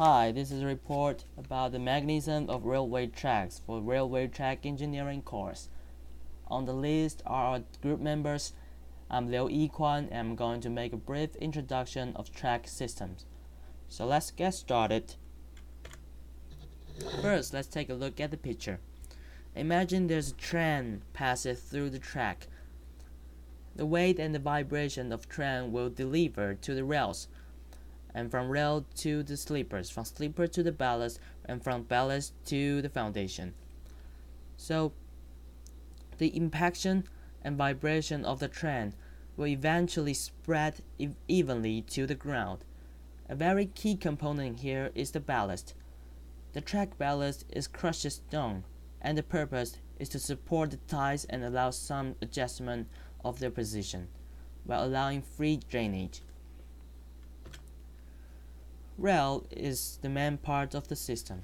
Hi, this is a report about the mechanism of railway tracks for Railway Track Engineering course. On the list are our group members. I'm Liu Yiquan and I'm going to make a brief introduction of track systems. So let's get started. First, let's take a look at the picture. Imagine there's a train passes through the track. The weight and the vibration of train will deliver to the rails, and from rail to the sleepers, from sleeper to the ballast, and from ballast to the foundation. So the impaction and vibration of the train will eventually spread evenly to the ground. A very key component here is the ballast. The track ballast is crushed stone, and the purpose is to support the ties and allow some adjustment of their position, while allowing free drainage. Rail is the main part of the system.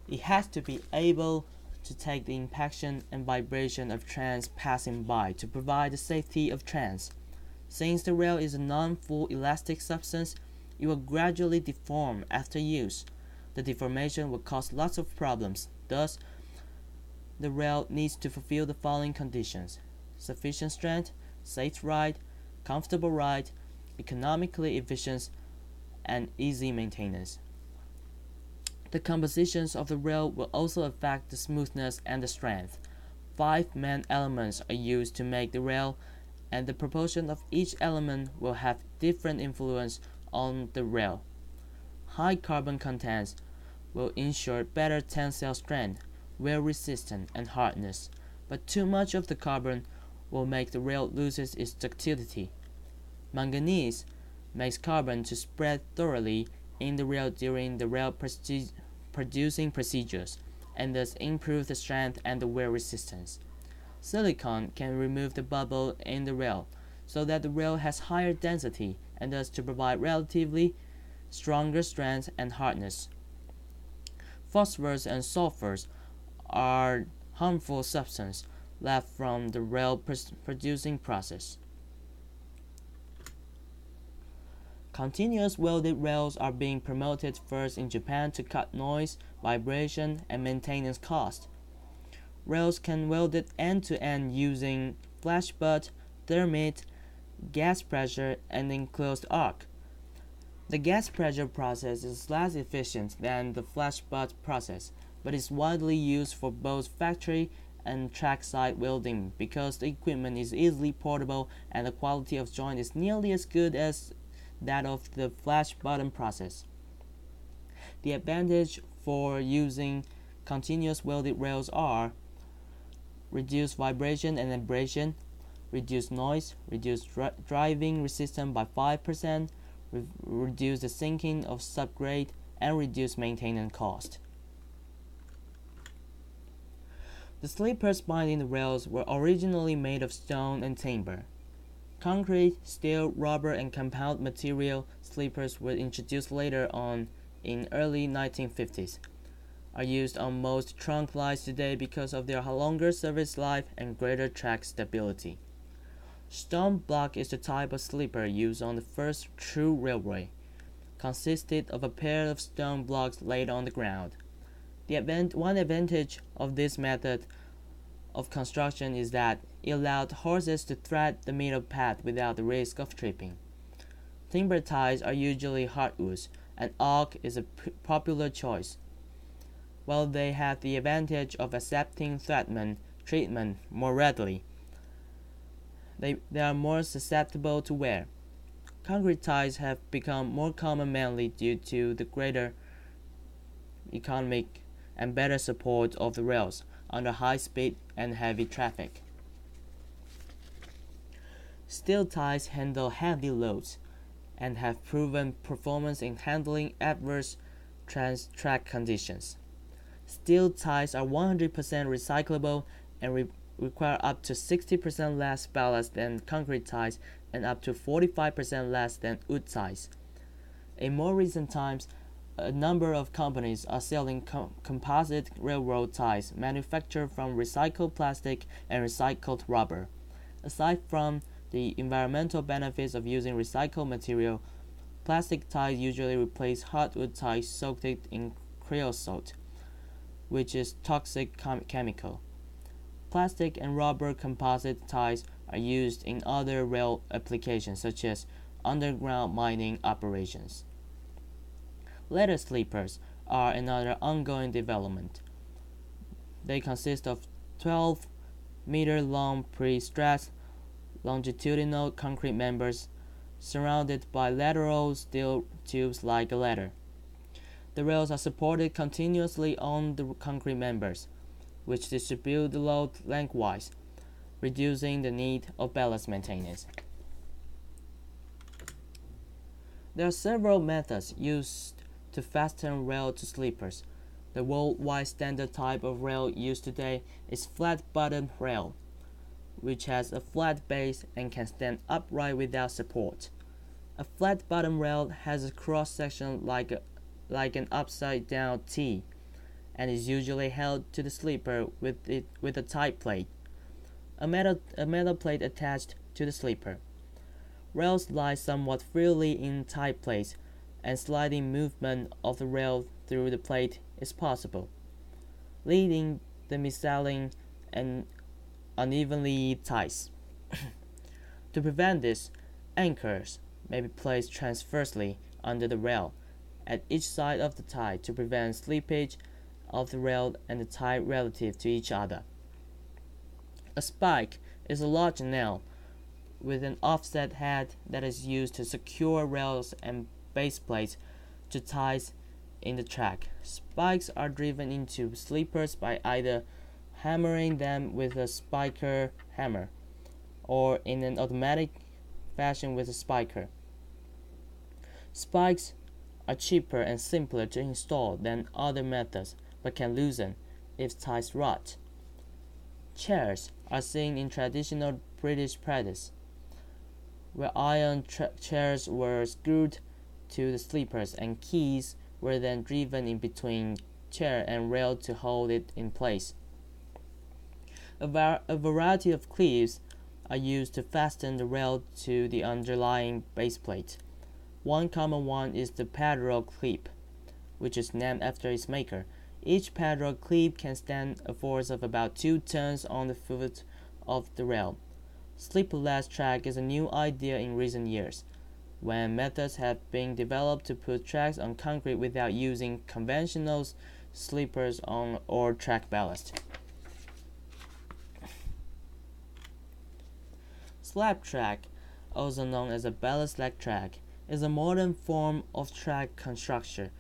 It has to be able to take the impaction and vibration of trains passing by to provide the safety of trains. Since the rail is a non-full elastic substance, it will gradually deform after use. The deformation will cause lots of problems. Thus, the rail needs to fulfill the following conditions: sufficient strength, safe ride, comfortable ride, economically efficient, and easy maintenance. The compositions of the rail will also affect the smoothness and the strength. 5 main elements are used to make the rail, and the proportion of each element will have different influence on the rail. High carbon contents will ensure better tensile strength, wear resistance, and hardness, but too much of the carbon will make the rail lose its ductility. Manganese makes carbon to spread thoroughly in the rail during the rail producing procedures, and thus improve the strength and the wear resistance. Silicon can remove the bubble in the rail, so that the rail has higher density and thus to provide relatively stronger strength and hardness. Phosphorus and sulfurs are harmful substances left from the rail producing process. Continuous welded rails are being promoted first in Japan to cut noise, vibration, and maintenance cost. Rails can welded end to end using flash butt, thermite, gas pressure, and enclosed arc. The gas pressure process is less efficient than the flash butt process, but is widely used for both factory and trackside welding because the equipment is easily portable and the quality of joint is nearly as good as that of the flash button process. The advantage for using continuous welded rails are reduced vibration and abrasion, reduce noise, reduce driving resistance by 5%, reduce the sinking of subgrade, and reduce maintenance cost. The sleepers binding the rails were originally made of stone and timber. Concrete, steel, rubber, and compound material sleepers were introduced later on in early 1950s. Are used on most trunk lines today because of their longer service life and greater track stability. Stone block is the type of sleeper used on the first true railway. Consisted of a pair of stone blocks laid on the ground. One advantage of this method of construction is that it allowed horses to thread the middle path without the risk of tripping. Timber ties are usually hardwoods, and oak is a popular choice. While they have the advantage of accepting treatment more readily, they are more susceptible to wear. Concrete ties have become more common mainly due to the greater economic and better support of the rails under high speed and heavy traffic. Steel ties handle heavy loads and have proven performance in handling adverse track conditions. Steel ties are 100% recyclable and require up to 60% less ballast than concrete ties and up to 45% less than wood ties. In more recent times, a number of companies are selling composite railroad ties manufactured from recycled plastic and recycled rubber. Aside from the environmental benefits of using recycled material, Plastic ties usually replace hardwood ties soaked in creosote, which is toxic chemical. Plastic and rubber composite ties are used in other rail applications such as underground mining operations. Leather sleepers are another ongoing development. They consist of 12-meter-long pre-stressed longitudinal concrete members surrounded by lateral steel tubes like a ladder. The rails are supported continuously on the concrete members, which distribute the load lengthwise, reducing the need of ballast maintenance. There are several methods used to fasten rail to sleepers. The worldwide standard type of rail used today is flat-bottom rail, which has a flat base and can stand upright without support. A flat-bottom rail has a cross-section like an upside-down T, and is usually held to the sleeper with a tight plate, a metal plate attached to the sleeper. Rails lie somewhat freely in tight plates, and sliding movement of the rail through the plate is possible, leading the misaligned and unevenly ties. To prevent this, anchors may be placed transversely under the rail at each side of the tie to prevent slippage of the rail and the tie relative to each other. A spike is a large nail with an offset head that is used to secure rails and base plates to ties in the track. Spikes are driven into sleepers by either hammering them with a spiker hammer or in an automatic fashion with a spiker. Spikes are cheaper and simpler to install than other methods, but can loosen if ties rot. Chairs are seen in traditional British practice, where iron chairs were screwed to the sleepers and keys were then driven in between chair and rail to hold it in place. A variety of cleves are used to fasten the rail to the underlying base plate. One common one is the padlock cleep, which is named after its maker. Each padlock cleep can stand a force of about 2 tons on the foot of the rail. Sleeperless track is a new idea in recent years, when methods have been developed to put tracks on concrete without using conventional sleepers on or track ballast. Slab track, also known as a ballast-leg track, is a modern form of track construction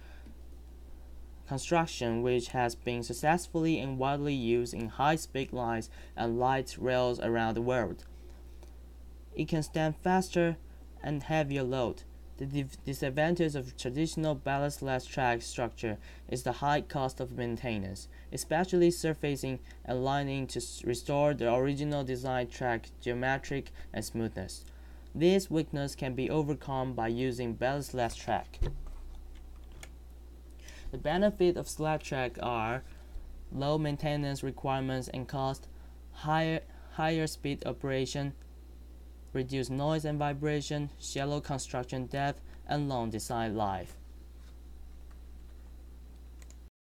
which has been successfully and widely used in high-speed lines and light rails around the world. It can stand faster and heavier load. The disadvantage of traditional ballastless track structure is the high cost of maintenance, especially surfacing and lining to restore the original design track geometry and smoothness. This weakness can be overcome by using ballastless track. The benefits of slab track are low maintenance requirements and cost, higher speed operation, reduced noise and vibration, shallow construction depth, and long design life.